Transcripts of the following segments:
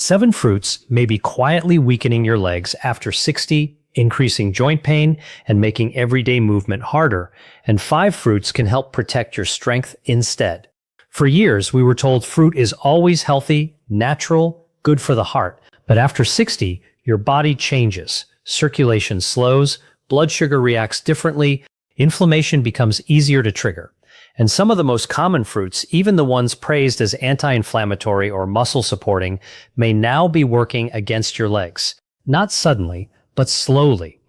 7 fruits may be quietly weakening your legs after 60, increasing joint pain and making everyday movement harder, and 5 fruits can help protect your strength instead. For years, we were told fruit is always healthy, natural, good for the heart, but after 60, your body changes, circulation slows, blood sugar reacts differently, inflammation becomes easier to trigger. And some of the most common fruits, even the ones praised as anti-inflammatory or muscle supporting, may now be working against your legs. Not suddenly, but slowly.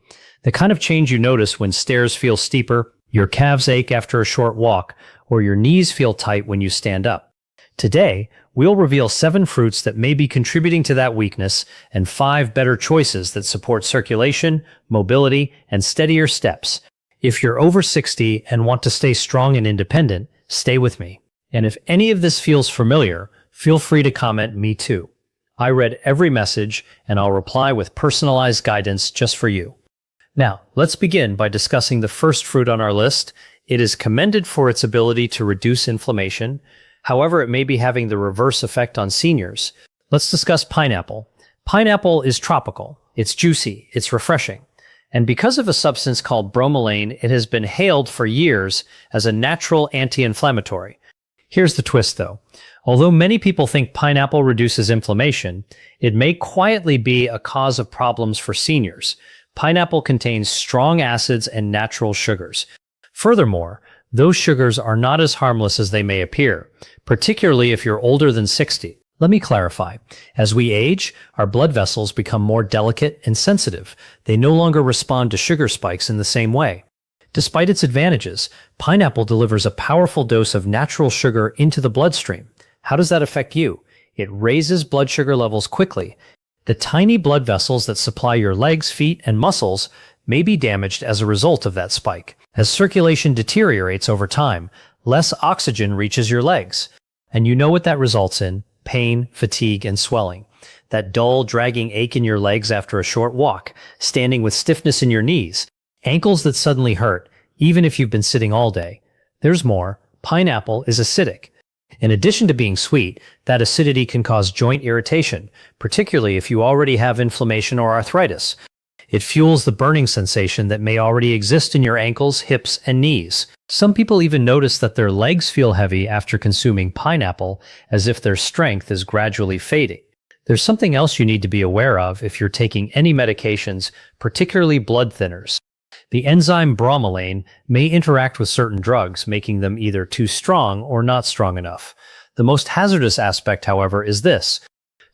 The kind of change you notice when stairs feel steeper, your calves ache after a short walk, or your knees feel tight when you stand up. Today, we'll reveal 7 fruits that may be contributing to that weakness and 5 better choices that support circulation, mobility, and steadier steps. If you're over 60 and want to stay strong and independent, stay with me. And if any of this feels familiar, feel free to comment "me too." I read every message and I'll reply with personalized guidance just for you. Now, let's begin by discussing the first fruit on our list. It is commended for its ability to reduce inflammation. However, it may be having the reverse effect on seniors. Let's discuss pineapple. Pineapple is tropical. It's juicy. It's refreshing. And because of a substance called bromelain, it has been hailed for years as a natural anti-inflammatory. Here's the twist, though. Although many people think pineapple reduces inflammation, it may quietly be a cause of problems for seniors. Pineapple contains strong acids and natural sugars. Furthermore, those sugars are not as harmless as they may appear, particularly if you're older than 60. Let me clarify. As we age, our blood vessels become more delicate and sensitive. They no longer respond to sugar spikes in the same way. Despite its advantages, pineapple delivers a powerful dose of natural sugar into the bloodstream. How does that affect you? It raises blood sugar levels quickly. The tiny blood vessels that supply your legs, feet, and muscles may be damaged as a result of that spike. As circulation deteriorates over time, less oxygen reaches your legs. And you know what that results in? Pain, fatigue, and swelling. That dull, dragging ache in your legs after a short walk, standing with stiffness in your knees, ankles that suddenly hurt, even if you've been sitting all day. There's more. Pineapple is acidic. In addition to being sweet, that acidity can cause joint irritation, particularly if you already have inflammation or arthritis. It fuels the burning sensation that may already exist in your ankles, hips, and knees. Some people even notice that their legs feel heavy after consuming pineapple, as if their strength is gradually fading. There's something else you need to be aware of if you're taking any medications, particularly blood thinners. The enzyme bromelain may interact with certain drugs, making them either too strong or not strong enough. The most hazardous aspect, however, is this.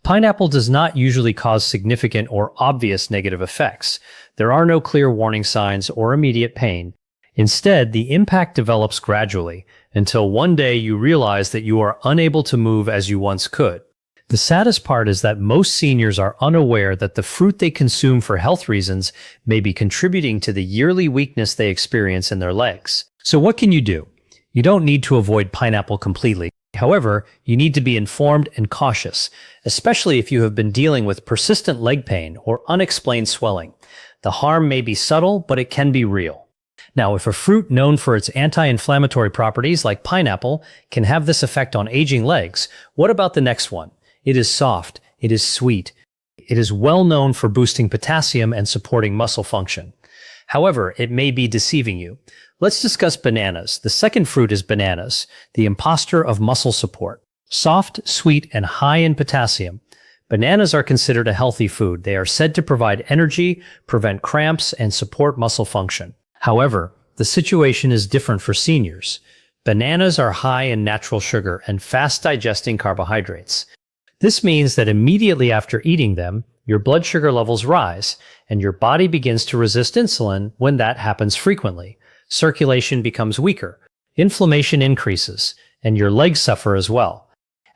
Pineapple does not usually cause significant or obvious negative effects. There are no clear warning signs or immediate pain. Instead, the impact develops gradually until one day you realize that you are unable to move as you once could. The saddest part is that most seniors are unaware that the fruit they consume for health reasons may be contributing to the yearly weakness they experience in their legs. So what can you do? You don't need to avoid pineapple completely. However, you need to be informed and cautious, especially if you have been dealing with persistent leg pain or unexplained swelling. The harm may be subtle, but it can be real. Now, if a fruit known for its anti-inflammatory properties like pineapple can have this effect on aging legs, what about the next one? It is soft, it is sweet, it is well known for boosting potassium and supporting muscle function. However, it may be deceiving you. Let's discuss bananas. The second fruit is bananas, the imposter of muscle support. Soft, sweet, and high in potassium. Bananas are considered a healthy food. They are said to provide energy, prevent cramps, and support muscle function. However, the situation is different for seniors. Bananas are high in natural sugar and fast-digesting carbohydrates. This means that immediately after eating them, your blood sugar levels rise, and your body begins to resist insulin when that happens frequently. Circulation becomes weaker, inflammation increases, and your legs suffer as well.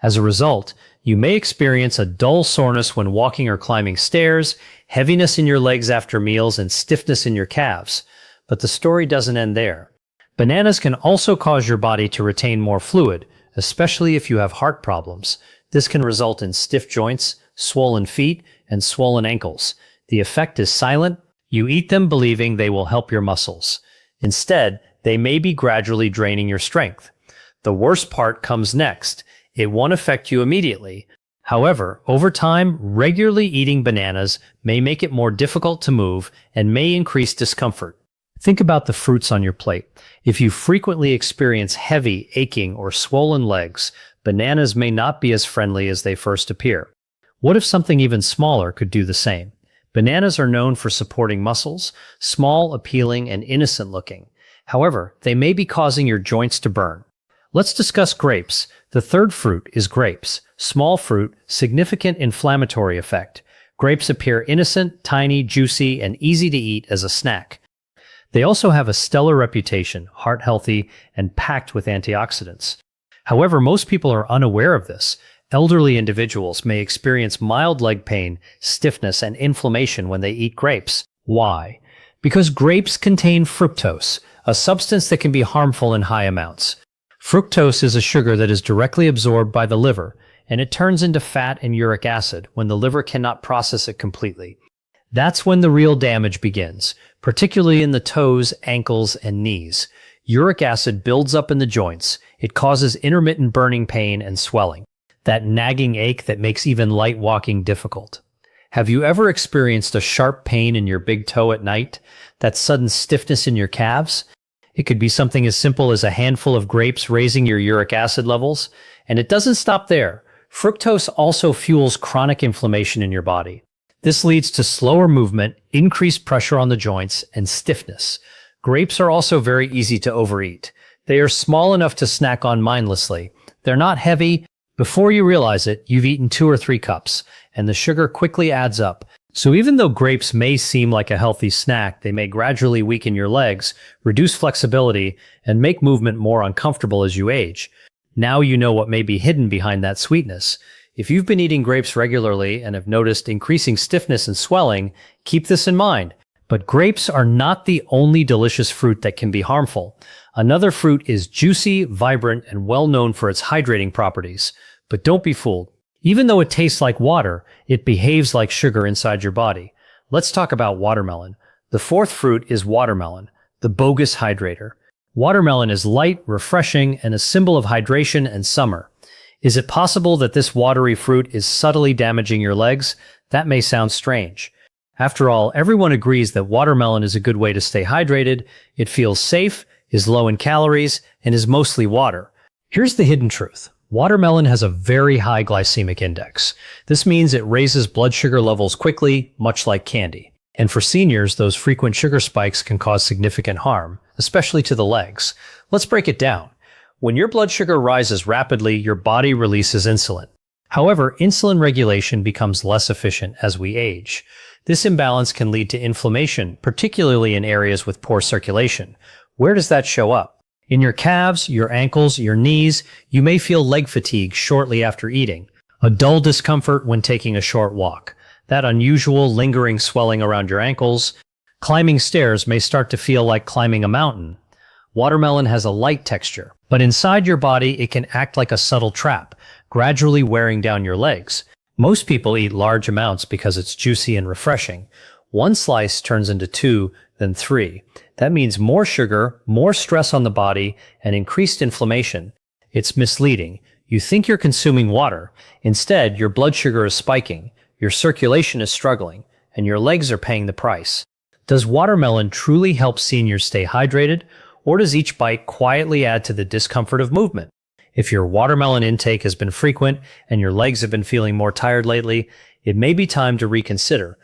As a result, you may experience a dull soreness when walking or climbing stairs, heaviness in your legs after meals, and stiffness in your calves. But the story doesn't end there. Bananas can also cause your body to retain more fluid, especially if you have heart problems. This can result in stiff joints, swollen feet, and swollen ankles. The effect is silent. You eat them believing they will help your muscles. Instead, they may be gradually draining your strength. The worst part comes next. It won't affect you immediately, However, over time, regularly eating bananas may make it more difficult to move and may increase discomfort. Think about the fruits on your plate. If you frequently experience heavy, aching, or swollen legs, bananas may not be as friendly as they first appear. What if something even smaller could do the same? Bananas are known for supporting muscles, small, appealing, and innocent looking. However, they may be causing your joints to burn. Let's discuss grapes. The third fruit is grapes. Small fruit, significant inflammatory effect. Grapes appear innocent, tiny, juicy, and easy to eat as a snack. They also have a stellar reputation, heart healthy, and packed with antioxidants. However, most people are unaware of this. Elderly individuals may experience mild leg pain, stiffness, and inflammation when they eat grapes. Why? Because grapes contain fructose, a substance that can be harmful in high amounts. Fructose is a sugar that is directly absorbed by the liver, and it turns into fat and uric acid when the liver cannot process it completely. That's when the real damage begins, particularly in the toes, ankles, and knees. Uric acid builds up in the joints. It causes intermittent burning pain and swelling, that nagging ache that makes even light walking difficult. Have you ever experienced a sharp pain in your big toe at night? That sudden stiffness in your calves? It could be something as simple as a handful of grapes raising your uric acid levels. And it doesn't stop there. Fructose also fuels chronic inflammation in your body. This leads to slower movement, increased pressure on the joints, and stiffness. Grapes are also very easy to overeat. They are small enough to snack on mindlessly. They're not heavy. Before you realize it, you've eaten 2 or 3 cups, and the sugar quickly adds up. So even though grapes may seem like a healthy snack, they may gradually weaken your legs, reduce flexibility, and make movement more uncomfortable as you age. Now you know what may be hidden behind that sweetness. If you've been eating grapes regularly and have noticed increasing stiffness and swelling, keep this in mind. But grapes are not the only delicious fruit that can be harmful. Another fruit is juicy, vibrant, and well known for its hydrating properties. But don't be fooled. Even though it tastes like water, it behaves like sugar inside your body. Let's talk about watermelon. The fourth fruit is watermelon, the bogus hydrator. Watermelon is light, refreshing, and a symbol of hydration and summer. Is it possible that this watery fruit is subtly damaging your legs? That may sound strange. After all, everyone agrees that watermelon is a good way to stay hydrated. It feels safe, is low in calories, and is mostly water. Here's the hidden truth. Watermelon has a very high glycemic index. This means it raises blood sugar levels quickly, much like candy. And for seniors, those frequent sugar spikes can cause significant harm, especially to the legs. Let's break it down. When your blood sugar rises rapidly, your body releases insulin. However, insulin regulation becomes less efficient as we age. This imbalance can lead to inflammation, particularly in areas with poor circulation. Where does that show up? In your calves, your ankles, your knees. You may feel leg fatigue shortly after eating, a dull discomfort when taking a short walk, that unusual lingering swelling around your ankles. Climbing stairs may start to feel like climbing a mountain. Watermelon has a light texture, but inside your body it can act like a subtle trap, gradually wearing down your legs. Most people eat large amounts because it's juicy and refreshing. One slice turns into 2, then 3. That means more sugar, more stress on the body, and increased inflammation. It's misleading. You think you're consuming water. Instead, your blood sugar is spiking, your circulation is struggling, and your legs are paying the price. Does watermelon truly help seniors stay hydrated, or does each bite quietly add to the discomfort of movement? If your watermelon intake has been frequent and your legs have been feeling more tired lately, it may be time to reconsider.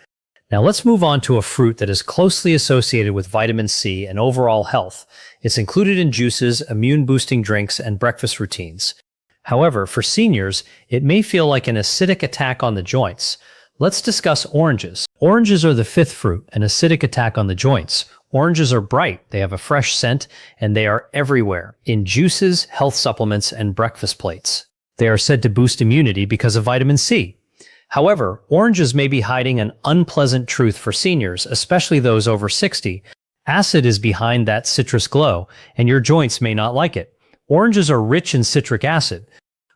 Now let's move on to a fruit that is closely associated with vitamin C and overall health. It's included in juices, immune-boosting drinks, and breakfast routines. However, for seniors, it may feel like an acidic attack on the joints. Let's discuss oranges. Oranges are the fifth fruit, an acidic attack on the joints. Oranges are bright, they have a fresh scent, and they are everywhere, in juices, health supplements, and breakfast plates. They are said to boost immunity because of vitamin C. However, oranges may be hiding an unpleasant truth for seniors, especially those over 60. Acid is behind that citrus glow, and your joints may not like it. Oranges are rich in citric acid.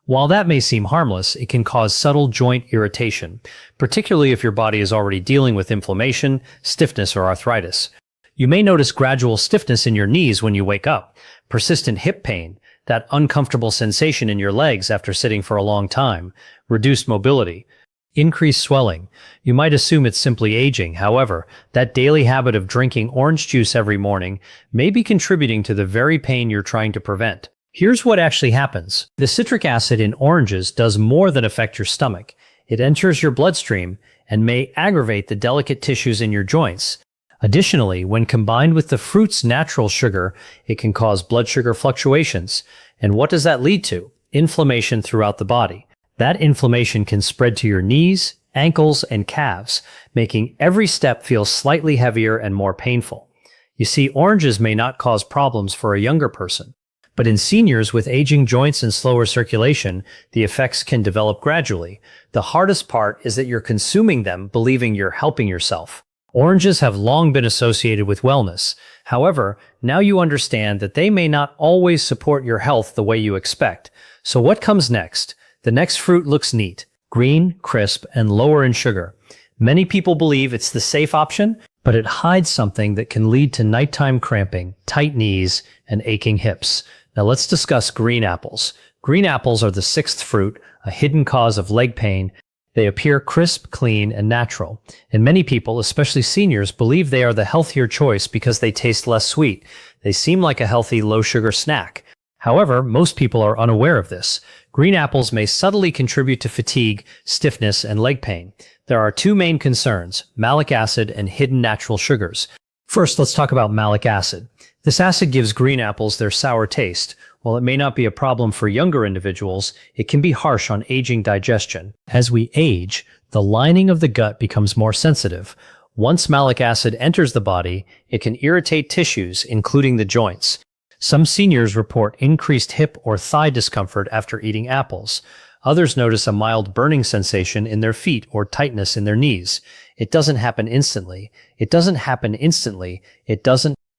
While that may seem harmless, it can cause subtle joint irritation, particularly if your body is already dealing with inflammation, stiffness, or arthritis. You may notice gradual stiffness in your knees when you wake up, persistent hip pain, that uncomfortable sensation in your legs after sitting for a long time, Reduced mobility. Increased swelling. You might assume it's simply aging. However, that daily habit of drinking orange juice every morning may be contributing to the very pain you're trying to prevent. Here's what actually happens. The citric acid in oranges does more than affect your stomach. It enters your bloodstream and may aggravate the delicate tissues in your joints. Additionally, when combined with the fruit's natural sugar, it can cause blood sugar fluctuations. And what does that lead to? Inflammation throughout the body. That inflammation can spread to your knees, ankles, and calves, making every step feel slightly heavier and more painful. You see, oranges may not cause problems for a younger person, but in seniors with aging joints and slower circulation, the effects can develop gradually. The hardest part is that you're consuming them believing you're helping yourself. Oranges have long been associated with wellness. However, now you understand that they may not always support your health the way you expect. So what comes next? The next fruit looks neat, green, crisp, and lower in sugar. Many people believe it's the safe option, but it hides something that can lead to nighttime cramping, tight knees, and aching hips. Now let's discuss green apples. Green apples are the sixth fruit, a hidden cause of leg pain. They appear crisp, clean, and natural. And many people, especially seniors, believe they are the healthier choice because they taste less sweet. They seem like a healthy, low-sugar snack. However, most people are unaware of this. Green apples may subtly contribute to fatigue, stiffness, and leg pain. There are two main concerns: malic acid and hidden natural sugars. First, let's talk about malic acid. This acid gives green apples their sour taste. While it may not be a problem for younger individuals, it can be harsh on aging digestion. As we age, the lining of the gut becomes more sensitive. Once malic acid enters the body, it can irritate tissues, including the joints. Some seniors report increased hip or thigh discomfort after eating apples. Others notice a mild burning sensation in their feet or tightness in their knees. It doesn't happen instantly.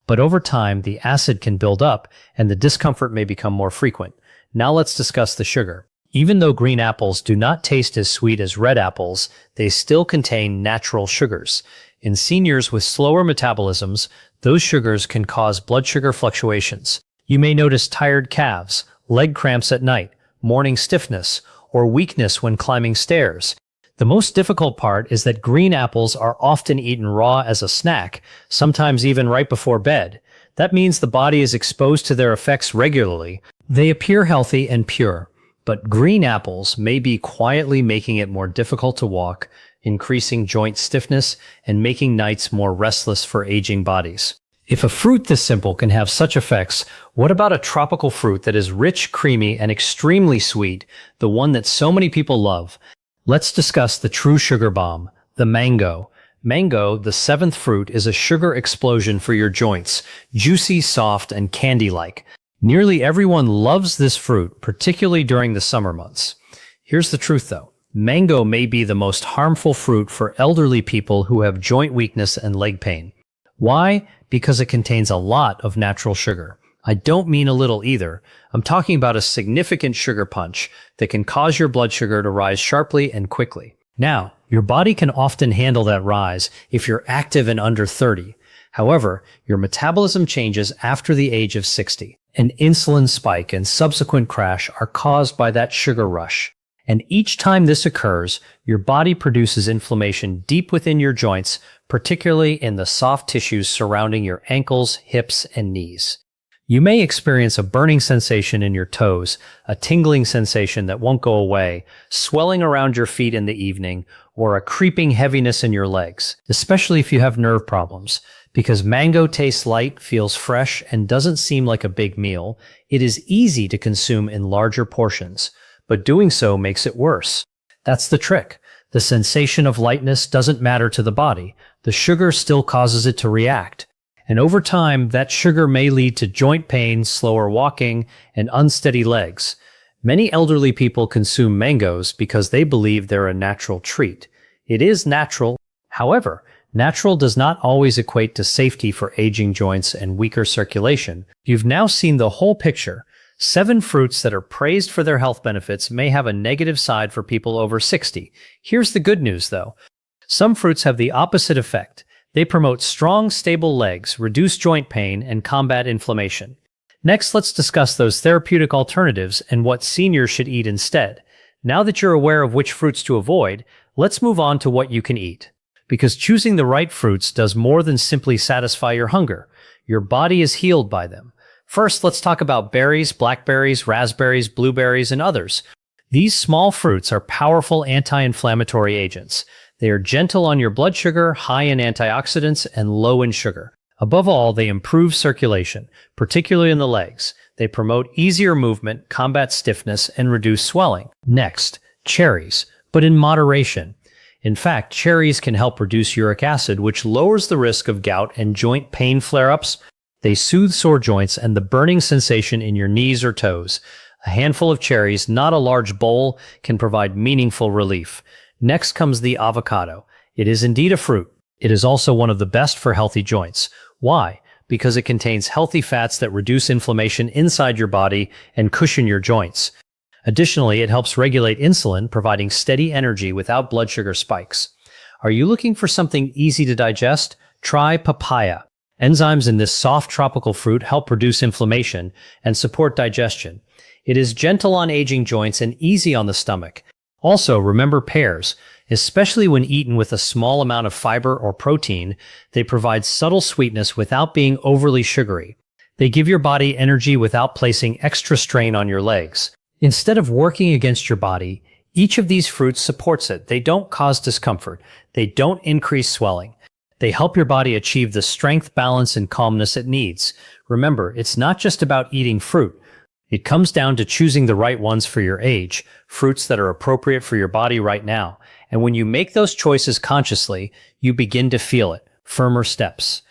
But over time, the acid can build up and the discomfort may become more frequent. Now let's discuss the sugar. Even though green apples do not taste as sweet as red apples, they still contain natural sugars. In seniors with slower metabolisms, those sugars can cause blood sugar fluctuations. You may notice tired calves, leg cramps at night, morning stiffness, or weakness when climbing stairs. The most difficult part is that green apples are often eaten raw as a snack, sometimes even right before bed. That means the body is exposed to their effects regularly. They appear healthy and pure, but green apples may be quietly making it more difficult to walk, increasing joint stiffness, and making nights more restless for aging bodies. If a fruit this simple can have such effects, what about a tropical fruit that is rich, creamy, and extremely sweet, the one that so many people love? Let's discuss the true sugar bomb, the mango. Mango, the seventh fruit, is a sugar explosion for your joints, juicy, soft, and candy-like. Nearly everyone loves this fruit, particularly during the summer months. Here's the truth though. Mango may be the most harmful fruit for elderly people who have joint weakness and leg pain. Why? Because it contains a lot of natural sugar. I don't mean a little either. I'm talking about a significant sugar punch that can cause your blood sugar to rise sharply and quickly. Now, your body can often handle that rise if you're active and under 30. However, your metabolism changes after the age of 60. An insulin spike and subsequent crash are caused by that sugar rush. And each time this occurs, your body produces inflammation deep within your joints, particularly in the soft tissues surrounding your ankles, hips, and knees. You may experience a burning sensation in your toes, a tingling sensation that won't go away, swelling around your feet in the evening, or a creeping heaviness in your legs, especially if you have nerve problems. Because mango tastes light, feels fresh, and doesn't seem like a big meal, it is easy to consume in larger portions. But doing so makes it worse. That's the trick. The sensation of lightness doesn't matter to the body. The sugar still causes it to react. And over time, that sugar may lead to joint pain, slower walking, and unsteady legs. Many elderly people consume mangoes because they believe they're a natural treat. It is natural. However, natural does not always equate to safety for aging joints and weaker circulation. You've now seen the whole picture. 7 fruits that are praised for their health benefits may have a negative side for people over 60. Here's the good news, though. Some fruits have the opposite effect. They promote strong, stable legs, reduce joint pain, and combat inflammation. Next, let's discuss those therapeutic alternatives and what seniors should eat instead. Now that you're aware of which fruits to avoid, let's move on to what you can eat. Because choosing the right fruits does more than simply satisfy your hunger. Your body is healed by them. First, let's talk about berries, blackberries, raspberries, blueberries, and others. These small fruits are powerful anti-inflammatory agents. They are gentle on your blood sugar, high in antioxidants, and low in sugar. Above all, they improve circulation, particularly in the legs. They promote easier movement, combat stiffness, and reduce swelling. Next, cherries, but in moderation. In fact, cherries can help reduce uric acid, which lowers the risk of gout and joint pain flare-ups. They soothe sore joints and the burning sensation in your knees or toes. A handful of cherries, not a large bowl, can provide meaningful relief. Next comes the avocado. It is indeed a fruit. It is also one of the best for healthy joints. Why? Because it contains healthy fats that reduce inflammation inside your body and cushion your joints. Additionally, it helps regulate insulin, providing steady energy without blood sugar spikes. Are you looking for something easy to digest? Try papaya. Enzymes in this soft tropical fruit help reduce inflammation and support digestion. It is gentle on aging joints and easy on the stomach. Also, remember pears. Especially when eaten with a small amount of fiber or protein, they provide subtle sweetness without being overly sugary. They give your body energy without placing extra strain on your legs. Instead of working against your body, each of these fruits supports it. They don't cause discomfort. They don't increase swelling. They help your body achieve the strength, balance, and calmness it needs. Remember, it's not just about eating fruit. It comes down to choosing the right ones for your age, fruits that are appropriate for your body right now. And when you make those choices consciously, you begin to feel it. Firmer steps.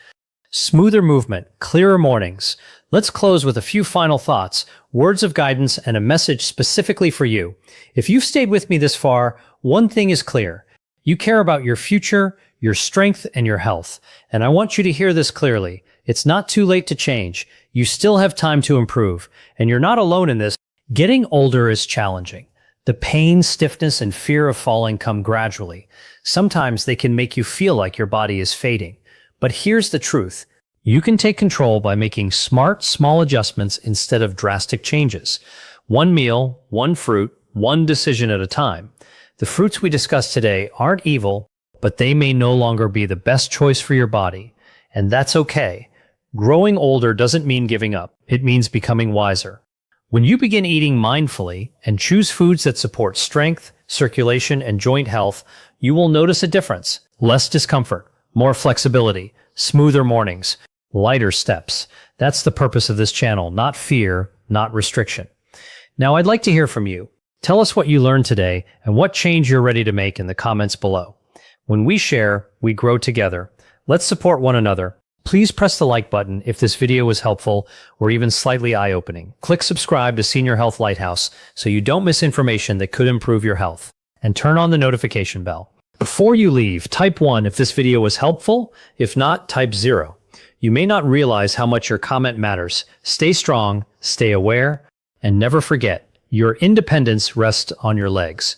Smoother movement, clearer mornings. Let's close with a few final thoughts, words of guidance, and a message specifically for you. If you've stayed with me this far, one thing is clear. You care about your future, your strength, and your health. And I want you to hear this clearly. It's not too late to change. You still have time to improve. And you're not alone in this. Getting older is challenging. The pain, stiffness, and fear of falling come gradually. Sometimes they can make you feel like your body is fading. But here's the truth. You can take control by making smart, small adjustments instead of drastic changes. One meal, one fruit, one decision at a time. The fruits we discussed today aren't evil, but they may no longer be the best choice for your body. And that's okay. Growing older doesn't mean giving up. It means becoming wiser. When you begin eating mindfully and choose foods that support strength, circulation, and joint health, you will notice a difference. Less discomfort, more flexibility, smoother mornings, lighter steps. That's the purpose of this channel, not fear, not restriction. Now I'd like to hear from you. Tell us what you learned today and what change you're ready to make in the comments below. When we share, we grow together. Let's support one another. Please press the like button if this video was helpful or even slightly eye-opening. Click subscribe to Senior Health Lighthouse so you don't miss information that could improve your health. And turn on the notification bell. Before you leave, type 1 if this video was helpful. If not, type 0. You may not realize how much your comment matters. Stay strong, stay aware, and never forget, your independence rests on your legs.